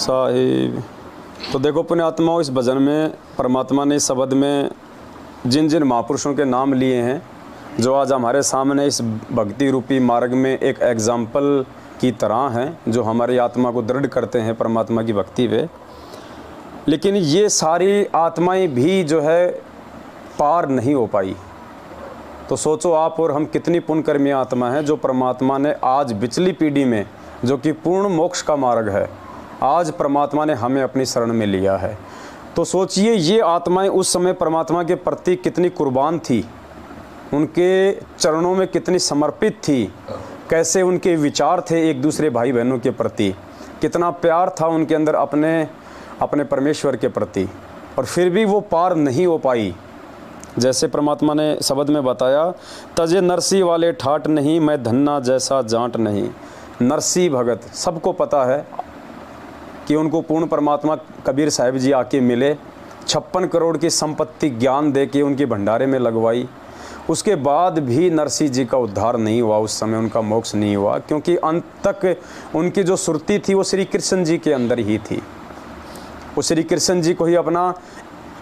साहिब। तो देखो पुण्यात्माओं, इस भजन में परमात्मा ने इस शब्द में जिन जिन महापुरुषों के नाम लिए हैं, जो आज हमारे सामने इस भक्ति रूपी मार्ग में एक एग्जाम्पल की तरह हैं, जो हमारी आत्मा को दृढ़ करते हैं परमात्मा की भक्ति पे। लेकिन ये सारी आत्माएं भी जो है पार नहीं हो पाई। तो सोचो आप और हम कितनी पुण्यकर्मी आत्मा है जो परमात्मा ने आज पिछली पीढ़ी में, जो कि पूर्ण मोक्ष का मार्ग है, आज परमात्मा ने हमें अपनी शरण में लिया है। तो सोचिए ये आत्माएं उस समय परमात्मा के प्रति कितनी कुर्बान थी, उनके चरणों में कितनी समर्पित थी, कैसे उनके विचार थे एक दूसरे भाई बहनों के प्रति, कितना प्यार था उनके अंदर अपने परमेश्वर के प्रति, और फिर भी वो पार नहीं हो पाई। जैसे परमात्मा ने शब्द में बताया, तजे नरसी वाले ठाट नहीं, मैं धन्ना जैसा जांट नहीं। नरसी भगत, सबको पता है कि उनको पूर्ण परमात्मा कबीर साहिब जी आके मिले, 56 करोड़ की संपत्ति ज्ञान दे के उनके भंडारे में लगवाई। उसके बाद भी नरसी जी का उद्धार नहीं हुआ, उस समय उनका मोक्ष नहीं हुआ, क्योंकि अंत तक उनकी जो सुरती थी वो श्री कृष्ण जी के अंदर ही थी। वो श्री कृष्ण जी को ही अपना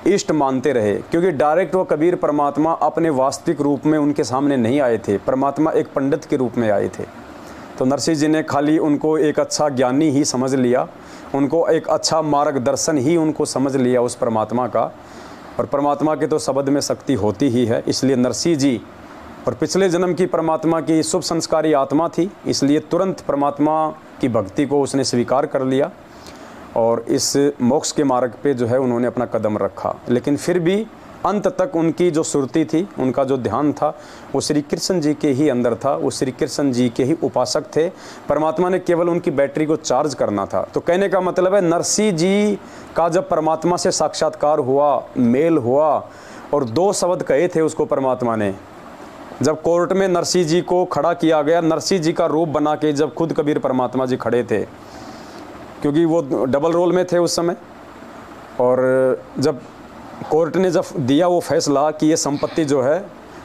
इष्ट मानते रहे, क्योंकि डायरेक्ट वो कबीर परमात्मा अपने वास्तविक रूप में उनके सामने नहीं आए थे, परमात्मा एक पंडित के रूप में आए थे। तो नरसिंह जी ने खाली उनको एक अच्छा ज्ञानी ही समझ लिया, उनको एक अच्छा मार्गदर्शन ही उनको समझ लिया उस परमात्मा का। और परमात्मा के तो शब्द में शक्ति होती ही है, इसलिए नरसिंह जी और पिछले जन्म की परमात्मा की शुभ संस्कारी आत्मा थी, इसलिए तुरंत परमात्मा की भक्ति को उसने स्वीकार कर लिया और इस मोक्ष के मार्ग पे जो है उन्होंने अपना कदम रखा। लेकिन फिर भी अंत तक उनकी जो सुरती थी, उनका जो ध्यान था, वो श्री कृष्ण जी के ही अंदर था, वो श्री कृष्ण जी के ही उपासक थे। परमात्मा ने केवल उनकी बैटरी को चार्ज करना था। तो कहने का मतलब है, नरसिंह जी का जब परमात्मा से साक्षात्कार हुआ, मेल हुआ, और 2 शब्द कहे थे उसको परमात्मा ने। जब कोर्ट में नरसिंह जी को खड़ा किया गया, नरसिंह जी का रूप बना के जब खुद कबीर परमात्मा जी खड़े थे, क्योंकि वो डबल रोल में थे उस समय, और जब कोर्ट ने जब दिया वो फैसला कि ये संपत्ति जो है,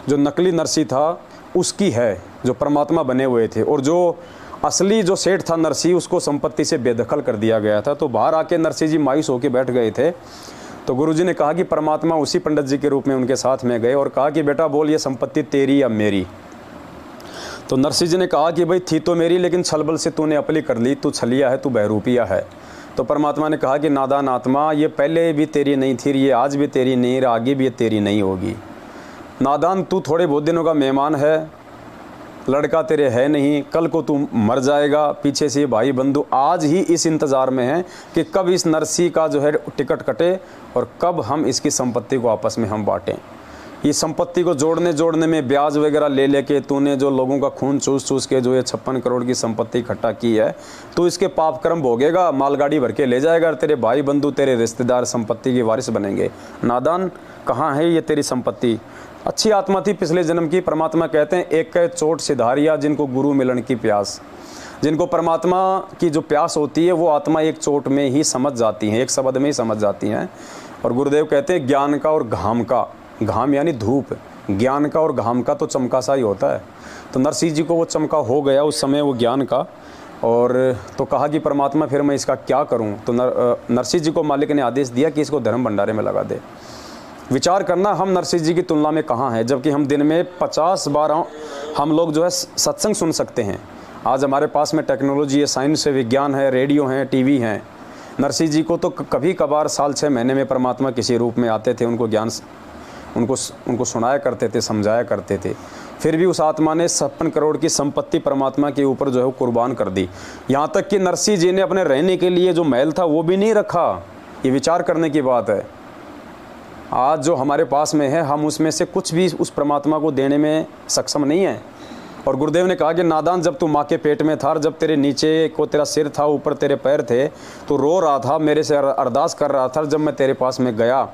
जो नकली नरसिंह था उसकी है, जो परमात्मा बने हुए थे, और जो असली जो सेठ था नरसिंह, उसको संपत्ति से बेदखल कर दिया गया था। तो बाहर आके नरसिंह जी मायूस होकर बैठ गए थे। तो गुरुजी ने कहा कि परमात्मा उसी पंडित जी के रूप में उनके साथ में गए और कहा कि बेटा बोल, ये संपत्ति तेरी या मेरी? तो नरसिंह जी ने कहा कि भाई थी तो मेरी, लेकिन छलबल से तूने अपली कर ली, तू छलिया है, तू बहरूपिया है। तो परमात्मा ने कहा कि नादान आत्मा, ये पहले भी तेरी नहीं थी, ये आज भी तेरी नहीं, आगे भी ये तेरी नहीं होगी। नादान, तू थोड़े बहुत दिनों का मेहमान है, लड़का तेरे है नहीं, कल को तू मर जाएगा। पीछे से भाई बंधु आज ही इस इंतज़ार में हैं कि कब इस नरसिंह का जो है टिकट कटे और कब हम इसकी संपत्ति को आपस में हम बांटें। ये संपत्ति को जोड़ने में ब्याज वगैरह ले लेके तूने जो लोगों का खून चूस के जो ये 56 करोड़ की संपत्ति इकट्ठा की है, तो इसके पाप कर्म भोगेगा, मालगाड़ी भर के ले जाएगा, और तेरे भाई बंधु, तेरे रिश्तेदार संपत्ति के वारिस बनेंगे। नादान, कहाँ है ये तेरी संपत्ति? अच्छी आत्मा थी पिछले जन्म की। परमात्मा कहते हैं, एक कह चोट सिधारिया, जिनको गुरु मिलन की प्यास। जिनको परमात्मा की जो प्यास होती है वो आत्मा एक चोट में ही समझ जाती हैं, एक शब्द में ही समझ जाती हैं। और गुरुदेव कहते हैं, ज्ञान का और घाम का, घाम यानी धूप, ज्ञान का और घाम का तो चमका सा ही होता है। तो नरसिंह जी को वो चमका हो गया उस समय, वो ज्ञान का। और तो कहा कि परमात्मा फिर मैं इसका क्या करूं? तो नरसिंह जी को मालिक ने आदेश दिया कि इसको धर्म भंडारे में लगा दे। विचार करना, हम नरसिंह जी की तुलना में कहाँ हैं, जबकि हम दिन में 50 बार हम लोग जो है सत्संग सुन सकते हैं। आज हमारे पास में टेक्नोलॉजी है, साइंस है, विज्ञान है, रेडियो है, टीवी हैं। नरसिंह जी को तो कभी कभार साल 6 महीने में परमात्मा किसी रूप में आते थे, उनको ज्ञान उनको सुनाया करते थे, समझाया करते थे। फिर भी उस आत्मा ने 56 करोड़ की संपत्ति परमात्मा के ऊपर जो है कुर्बान कर दी। यहाँ तक कि नरसिंह जी ने अपने रहने के लिए जो महल था वो भी नहीं रखा। ये विचार करने की बात है। आज जो हमारे पास में है, हम उसमें से कुछ भी उस परमात्मा को देने में सक्षम नहीं है। और गुरुदेव ने कहा कि नादान, जब तू माँ के पेट में था, जब तेरे नीचे को तेरा सिर था, ऊपर तेरे पैर थे, तो रो रहा था, मेरे से अरदास कर रहा था। जब मैं तेरे पास में गया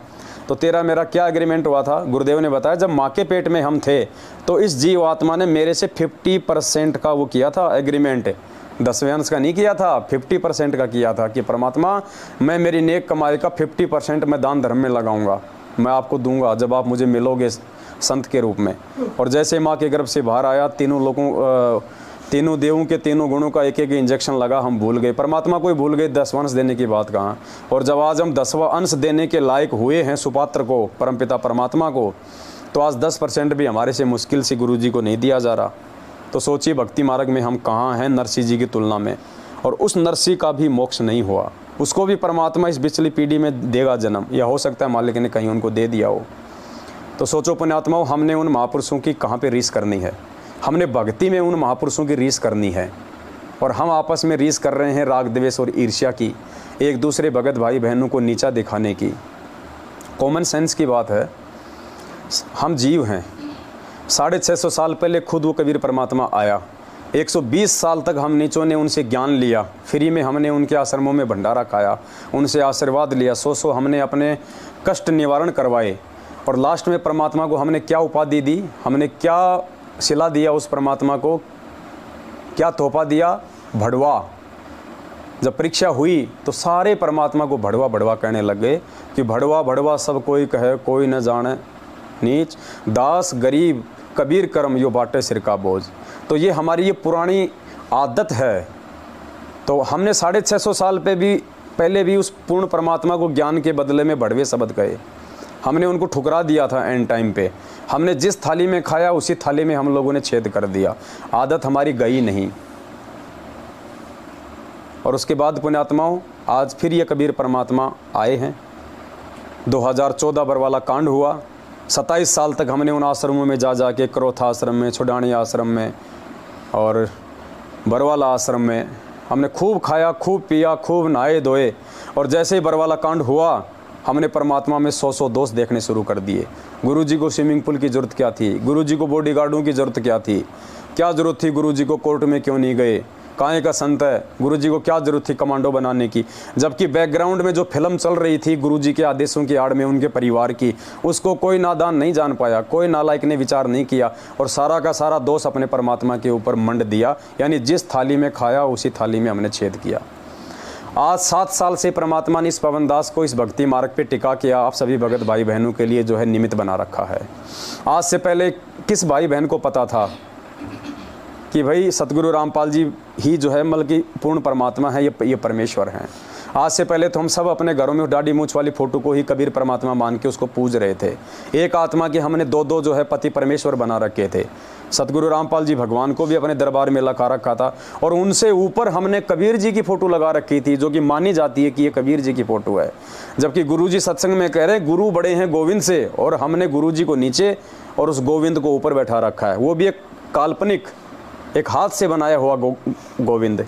तो तेरा मेरा क्या एग्रीमेंट हुआ था? गुरुदेव ने बताया, जब माँ के पेट में हम थे तो इस जीव आत्मा ने मेरे से 50% का वो किया था एग्रीमेंट। 10वें अंश का नहीं किया था, 50% का किया था कि परमात्मा, मैं मेरी नेक कमाई का 50% मैं दान धर्म में लगाऊंगा, मैं आपको दूंगा जब आप मुझे मिलोगे संत के रूप में। और जैसे माँ के गर्भ से बाहर आया, तीनों देवों के तीनों गुणों का एक एक इंजेक्शन लगा, हम भूल गए, परमात्मा को ही भूल गए, 10वां अंश देने की बात कहाँ। और जब आज हम 10वां अंश देने के लायक हुए हैं सुपात्र को, परमपिता परमात्मा को, तो आज 10% भी हमारे से मुश्किल से गुरु जी को नहीं दिया जा रहा। तो सोचिए भक्ति मार्ग में हम कहाँ हैं नरसिंह जी की तुलना में। और उस नरसिंह का भी मोक्ष नहीं हुआ, उसको भी परमात्मा इस पिछली पीढ़ी में देगा जन्म, या हो सकता है मालिक ने कहीं उनको दे दिया हो। तो सोचो पुण्यात्माओं, हमने उन महापुरुषों की कहाँ पे रीस करनी है। हमने भक्ति में उन महापुरुषों की रीस करनी है, और हम आपस में रीस कर रहे हैं राग द्वेष और ईर्ष्या की, एक दूसरे भगत भाई बहनों को नीचा दिखाने की। कॉमन सेंस की बात है, हम जीव हैं। 650 साल पहले खुद वो कबीर परमात्मा आया, 120 साल तक हम नीचों ने उनसे ज्ञान लिया, फ्री में हमने उनके आश्रमों में भंडारा खाया, उनसे आशीर्वाद लिया, सौ हमने अपने कष्ट निवारण करवाए, और लास्ट में परमात्मा को हमने क्या उपाधि दी, हमने क्या सिला दिया उस परमात्मा को, क्या तोहफा दिया? भड़वा। जब परीक्षा हुई तो सारे परमात्मा को भड़वा भड़वा कहने लग गए कि भड़वा भड़वा सब कोई कहे, कोई न जाने नीच, दास गरीब कबीर कर्म यो बाटे सिर का बोझ। तो ये हमारी ये पुरानी आदत है। तो हमने 650 साल पहले भी उस पूर्ण परमात्मा को ज्ञान के बदले में भड़वे शब्द कहे, हमने उनको ठुकरा दिया था एंड टाइम पे। हमने जिस थाली में खाया उसी थाली में हम लोगों ने छेद कर दिया, आदत हमारी गई नहीं। और उसके बाद पुण्यात्माओं, आज फिर ये कबीर परमात्मा आए हैं। 2014 बरवाला कांड हुआ, 27 साल तक हमने उन आश्रमों में जा के, क्रोथा आश्रम में, छुडानी आश्रम में और बरवाला आश्रम में हमने खूब खाया, खूब पिया, खूब नहाए धोए, और जैसे ही बरवाला कांड हुआ हमने परमात्मा में 100 दोष देखने शुरू कर दिए। गुरुजी को स्विमिंग पूल की ज़रूरत क्या थी? गुरुजी को बॉडीगार्डों की ज़रूरत क्या थी? क्या ज़रूरत थी गुरुजी को कोर्ट में क्यों नहीं गए? काहे का संत है? गुरुजी को क्या ज़रूरत थी कमांडो बनाने की? जबकि बैकग्राउंड में जो फिल्म चल रही थी गुरुजी के आदेशों की आड़ में उनके परिवार की, उसको कोई नादान नहीं जान पाया, कोई नालायक ने विचार नहीं किया, और सारा का सारा दोष अपने परमात्मा के ऊपर मंड दिया। यानी जिस थाली में खाया उसी थाली में हमने छेद किया। आज 7 साल से परमात्मा ने इस पवन दास को इस भक्ति मार्ग पे टिका के आप सभी भगत भाई बहनों के लिए जो है निमित्त बना रखा है। आज से पहले किस भाई बहन को पता था कि भाई सतगुरु रामपाल जी ही जो है मतलब कि पूर्ण परमात्मा है, ये परमेश्वर हैं। आज से पहले तो हम सब अपने घरों में दाढ़ी मूंछ वाली फ़ोटो को ही कबीर परमात्मा मान के उसको पूज रहे थे। एक आत्मा के हमने दो जो है पति परमेश्वर बना रखे थे। सतगुरु रामपाल जी भगवान को भी अपने दरबार में लगा रखा था, और उनसे ऊपर हमने कबीर जी की फ़ोटो लगा रखी थी, जो कि मानी जाती है कि ये कबीर जी की फ़ोटो है। जबकि गुरु जी सत्संग में कह रहे गुरु बड़े हैं गोविंद से, और हमने गुरु जी को नीचे और उस गोविंद को ऊपर बैठा रखा है। वो भी एक काल्पनिक, एक हाथ से बनाया हुआ गोविंद।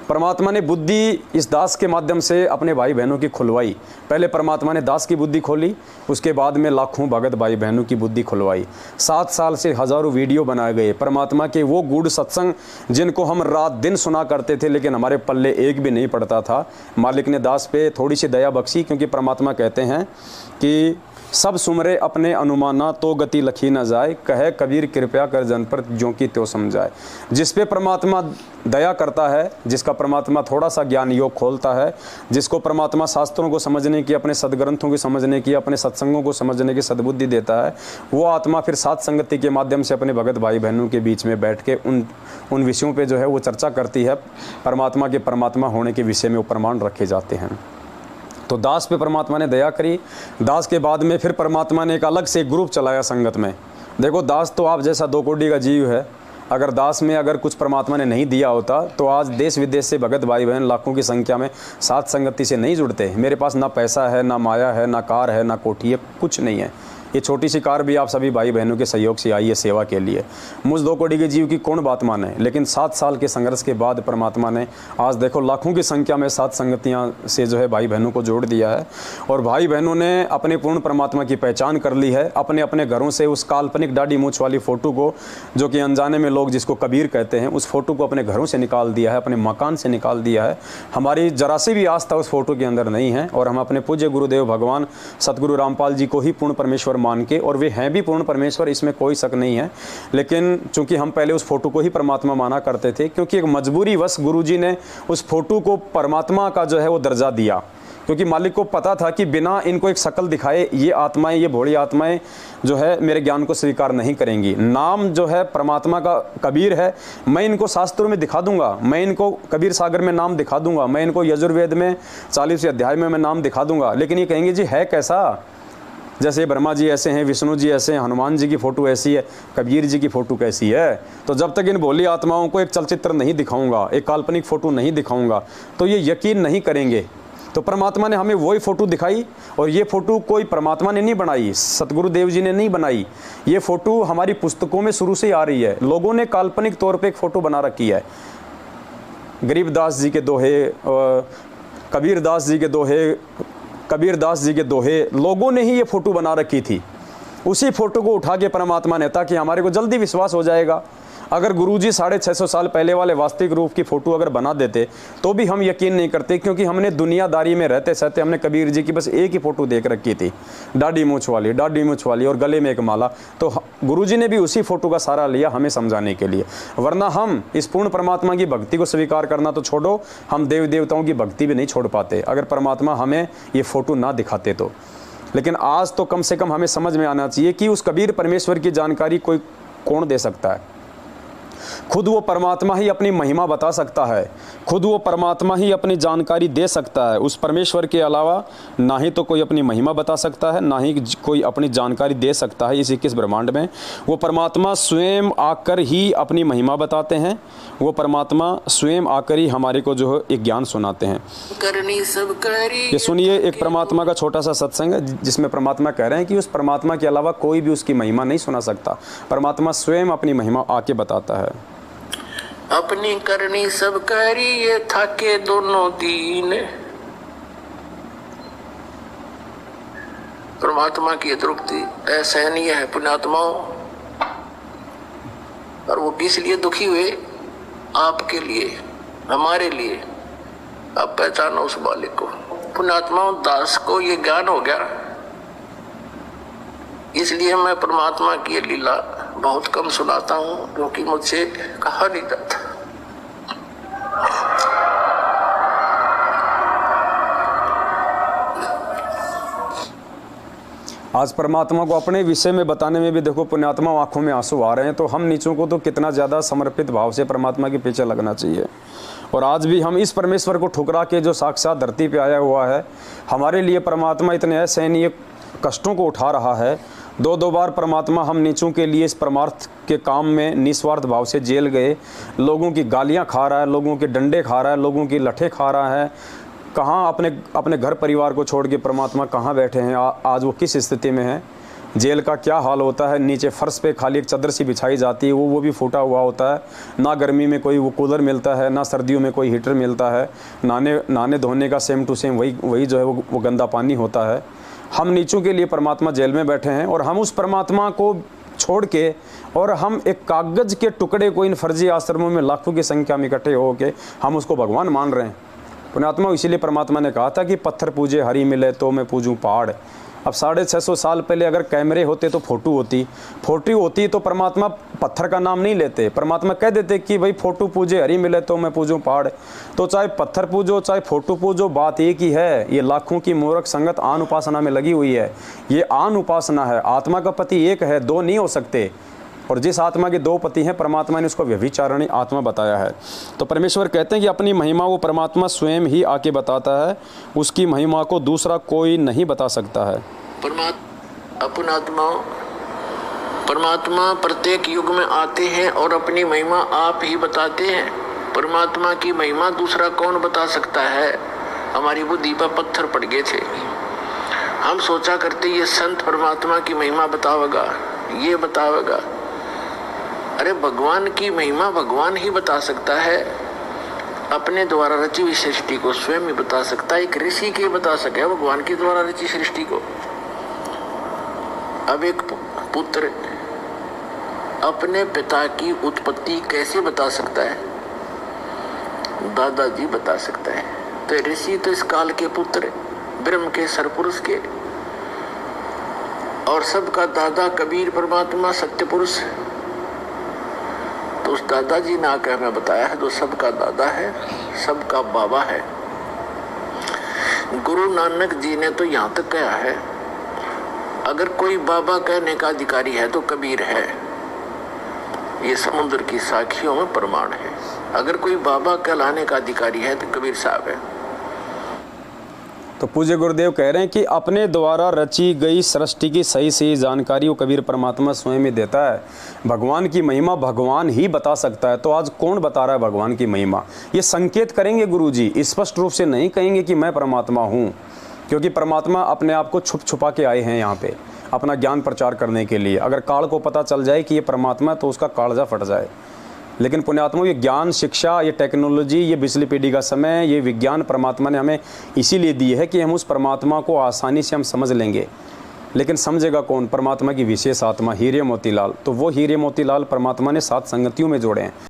परमात्मा ने बुद्धि इस दास के माध्यम से अपने भाई बहनों की खुलवाई। पहले परमात्मा ने दास की बुद्धि खोली, उसके बाद में लाखों भगत भाई बहनों की बुद्धि खुलवाई। 7 साल से हज़ारों वीडियो बनाए गए परमात्मा के, वो गूढ़ सत्संग जिनको हम रात दिन सुना करते थे, लेकिन हमारे पल्ले एक भी नहीं पड़ता था। मालिक ने दास पे थोड़ी सी दया बख्शी, क्योंकि परमात्मा कहते हैं कि सब सुमरे अपने अनुमाना तो गति लखी न जाए, कहे कबीर कृपया कर जन पर ज्यों की त्यों समझाए। जिस पे परमात्मा दया करता है, जिसका परमात्मा थोड़ा सा ज्ञान योग खोलता है, जिसको परमात्मा शास्त्रों को समझने की, अपने सदग्रंथों की समझने की, अपने सत्संगों को समझने की सद्बुद्धि देता है, वो आत्मा फिर सात संगति के माध्यम से अपने भगत भाई बहनों के बीच में बैठ के उन विषयों पे जो है वो चर्चा करती है। परमात्मा के परमात्मा होने के विषय में वो प्रमाण रखे जाते हैं। तो दास पे परमात्मा ने दया करी। दास के बाद में फिर परमात्मा ने एक अलग से ग्रुप चलाया संगत में। देखो, दास तो आप जैसा 2 कोटि का जीव है। अगर दास में अगर कुछ परमात्मा ने नहीं दिया होता तो आज देश विदेश से भगत भाई बहन लाखों की संख्या में साथ संगति से नहीं जुड़ते। मेरे पास ना पैसा है, ना माया है, ना कार है, ना कोठी है, कुछ नहीं है। ये छोटी सी कार भी आप सभी भाई बहनों के सहयोग से आई है सेवा के लिए। मुझ 2 कोटि के जीव की कौन बात माने, लेकिन 7 साल के संघर्ष के बाद परमात्मा ने आज देखो लाखों की संख्या में सात संगतियां से जो है भाई बहनों को जोड़ दिया है। और भाई बहनों ने अपने पूर्ण परमात्मा की पहचान कर ली है। अपने अपने घरों से उस काल्पनिक दाढ़ी मूछ वाली फ़ोटो को, जो कि अनजाने में लोग जिसको कबीर कहते हैं, उस फ़ोटो को अपने घरों से निकाल दिया है, अपने मकान से निकाल दिया है। हमारी जरा सी भी आस्था उस फ़ोटो के अंदर नहीं है, और हम अपने पूज्य गुरुदेव भगवान सतगुरु रामपाल जी को ही पूर्ण परमेश्वर मान के, और वे हैं भी पूर्ण परमेश्वर, इसमें कोई शक नहीं है, लेकिन चूंकि हम पहले उस फोटो को ही परमात्मा माना करते थे, क्योंकि एक मजबूरी वश गुरुजी ने उस फोटो को परमात्मा का जो है वो दर्जा दिया, क्योंकि मालिक को पता था कि बिना इनको एक शक्ल दिखाए ये आत्माएं, ये भोली आत्माएं जो है मेरे ज्ञान को स्वीकार नहीं करेंगी। नाम जो है परमात्मा का कबीर है, मैं इनको शास्त्रों में दिखा दूंगा, मैं इनको कबीर सागर में नाम दिखा दूंगा, मैं इनको यजुर्वेद में 40वें अध्याय में मैं नाम दिखा दूंगा, लेकिन ये कहेंगे जी है कैसा, जैसे ब्रह्मा जी ऐसे हैं, विष्णु जी ऐसे हैं, हनुमान जी की फ़ोटो ऐसी है, कबीर जी की फ़ोटो कैसी है। तो जब तक इन भोली आत्माओं को एक चलचित्र नहीं दिखाऊंगा, एक काल्पनिक फ़ोटो नहीं दिखाऊंगा, तो ये यकीन नहीं करेंगे। तो परमात्मा ने हमें वही फ़ोटो दिखाई, और ये फ़ोटो कोई परमात्मा ने नहीं बनाई, सतगुरु देव जी ने नहीं बनाई, ये फ़ोटो हमारी पुस्तकों में शुरू से आ रही है। लोगों ने काल्पनिक तौर पर एक फ़ोटो बना रखी है, गरीबदास जी के दोहे, कबीरदास जी के दोहे, कबीरदास जी के दोहे, लोगों ने ही ये फ़ोटो बना रखी थी। उसी फ़ोटो को उठा के परमात्मा ने, ताकि हमारे को जल्दी विश्वास हो जाएगा। अगर गुरुजी 650 साल पहले वाले वास्तविक रूप की फ़ोटो अगर बना देते तो भी हम यकीन नहीं करते, क्योंकि हमने दुनियादारी में रहते सहते हमने कबीर जी की बस एक ही फ़ोटो देख रखी थी, दाढ़ी मूँछ वाली और गले में एक माला। तो गुरुजी ने भी उसी फ़ोटो का सहारा लिया हमें समझाने के लिए। वरना हम इस पूर्ण परमात्मा की भक्ति को स्वीकार करना तो छोड़ो, हम देव देवताओं की भक्ति भी नहीं छोड़ पाते अगर परमात्मा हमें ये फ़ोटो ना दिखाते तो। लेकिन आज तो कम से कम हमें समझ में आना चाहिए कि उस कबीर परमेश्वर की जानकारी कोई कौन दे सकता है। खुद वो परमात्मा ही अपनी महिमा बता सकता है, खुद वो परमात्मा ही अपनी जानकारी दे सकता है। उस परमेश्वर के अलावा ना ही तो कोई अपनी महिमा बता सकता है, ना ही कोई अपनी जानकारी दे सकता है इस 21 ब्रह्मांड में। वो परमात्मा स्वयं आकर ही अपनी महिमा बताते हैं, वो परमात्मा स्वयं आकर ही हमारे को जो है एक ज्ञान सुनाते हैं। ये सुनिए, एक परमात्मा का छोटा सा सत्संग है जिसमें परमात्मा कह रहे हैं कि उस परमात्मा के अलावा कोई भी उसकी महिमा नहीं सुना सकता, परमात्मा स्वयं अपनी महिमा आके बताता है। अपनी करनी सब करी ये थाके दोनों दीन। परमात्मा की तृप्ति असहनीय है पुण्यात्माओं, और वो किस लिए दुखी हुए? आपके लिए, हमारे लिए। अब पहचानो उस बालिक को। पुण्यात्माओं, दास को ये ज्ञान हो गया, इसलिए मैं परमात्मा की लीला बहुत कम सुनाता हूँ, क्योंकि मुझसे कहा नहीं जाता। आज परमात्मा को अपने विषय में बताने में भी देखो पुण्यात्मा आंखों में आंसू आ रहे हैं, तो हम नीचों को तो कितना ज़्यादा समर्पित भाव से परमात्मा के पीछे लगना चाहिए। और आज भी हम इस परमेश्वर को ठुकरा के जो साक्षात धरती पे आया हुआ है, हमारे लिए परमात्मा इतने असहनीय कष्टों को उठा रहा है। दो बार परमात्मा हम नीचों के लिए इस परमार्थ के काम में निस्वार्थ भाव से जेल गए, लोगों की गालियां खा रहा है, लोगों के डंडे खा रहा है, लोगों की लठे खा रहा है। कहाँ अपने घर परिवार को छोड़ के परमात्मा कहाँ बैठे हैं, आज वो किस स्थिति में है, जेल का क्या हाल होता है। नीचे फर्श पे खाली एक चादर सी बिछाई जाती है, वो भी फूटा हुआ होता है। ना गर्मी में कोई वो कूलर मिलता है, ना सर्दियों में कोई हीटर मिलता है। नहाने धोने का सेम टू सेम वही जो है वो गंदा पानी होता है। हम नीचों के लिए परमात्मा जेल में बैठे हैं, और हम उस परमात्मा को छोड़ के और हम एक कागज़ के टुकड़े को इन फर्जी आश्रमों में लाखों की संख्या में इकट्ठे हो के हम उसको भगवान मान रहे हैं। पुण्यात्मा, इसीलिए परमात्मा ने कहा था कि पत्थर पूजे हरी मिले तो मैं पूजूं पहाड़। अब 650 साल पहले अगर कैमरे होते तो फ़ोटो होती तो परमात्मा पत्थर का नाम नहीं लेते, परमात्मा कह देते कि भाई फ़ोटो पूजे हरी मिले तो मैं पूजूं पहाड़। तो चाहे पत्थर पूजो चाहे फ़ोटो पूजो, बात एक ही है। ये लाखों की मूर्ख संगत आन उपासना में लगी हुई है। ये आन उपासना है। आत्मा का पति एक है, दो नहीं हो सकते। और जिस आत्मा के दो पति हैं, परमात्मा ने उसको व्यभिचारिणी आत्मा बताया है। तो परमेश्वर कहते हैं कि अपनी महिमा वो परमात्मा स्वयं ही आके बताता है, उसकी महिमा को दूसरा कोई नहीं बता सकता है। परमात्मा प्रत्येक युग में आते हैं और अपनी महिमा आप ही बताते हैं। परमात्मा की महिमा दूसरा कौन बता सकता है? हमारी बुद्धि पर पत्थर पड़ गए थे। हम सोचा करते ये संत परमात्मा की महिमा बतावेगा, ये बतावेगा। अरे भगवान की महिमा भगवान ही बता सकता है, अपने द्वारा रची हुई सृष्टि को स्वयं ही बता सकता है। एक ऋषि के बता सके भगवान के द्वारा रची सृष्टि को। अब एक पुत्र अपने पिता की उत्पत्ति कैसे बता सकता है? दादाजी बता सकता है। तो ऋषि तो इस काल के पुत्र, ब्रह्म के सरपुरुष के, और सबका दादा कबीर परमात्मा सत्य पुरुष। तो उस दादाजी ने आकर हमें बताया है, तो सबका दादा है, सबका बाबा है। गुरु नानक जी ने तो यहाँ तक कहा है, अगर कोई बाबा कहने का अधिकारी है तो कबीर है। ये समुद्र की साखियों में प्रमाण है। अगर कोई बाबा कहलाने का अधिकारी है तो कबीर साहब है। तो पूज्य गुरुदेव कह रहे हैं कि अपने द्वारा रची गई सृष्टि की सही सही जानकारी वो कबीर परमात्मा स्वयं ही देता है। भगवान की महिमा भगवान ही बता सकता है। तो आज कौन बता रहा है भगवान की महिमा? ये संकेत करेंगे गुरुजी, स्पष्ट रूप से नहीं कहेंगे कि मैं परमात्मा हूँ, क्योंकि परमात्मा अपने आप को छुप छुपा के आए हैं यहाँ पे अपना ज्ञान प्रचार करने के लिए। अगर काल को पता चल जाए कि ये परमात्मा है तो उसका कालजा फट जाए। लेकिन पुण्यात्मा, ये ज्ञान, शिक्षा, ये टेक्नोलॉजी, ये बिजली पीढ़ी का समय, ये विज्ञान परमात्मा ने हमें इसीलिए दी है कि हम उस परमात्मा को आसानी से हम समझ लेंगे। लेकिन समझेगा कौन? परमात्मा की विशेष आत्मा हीरे मोतीलाल। तो वो हीरे मोतीलाल परमात्मा ने 7 संगतियों में जोड़े हैं।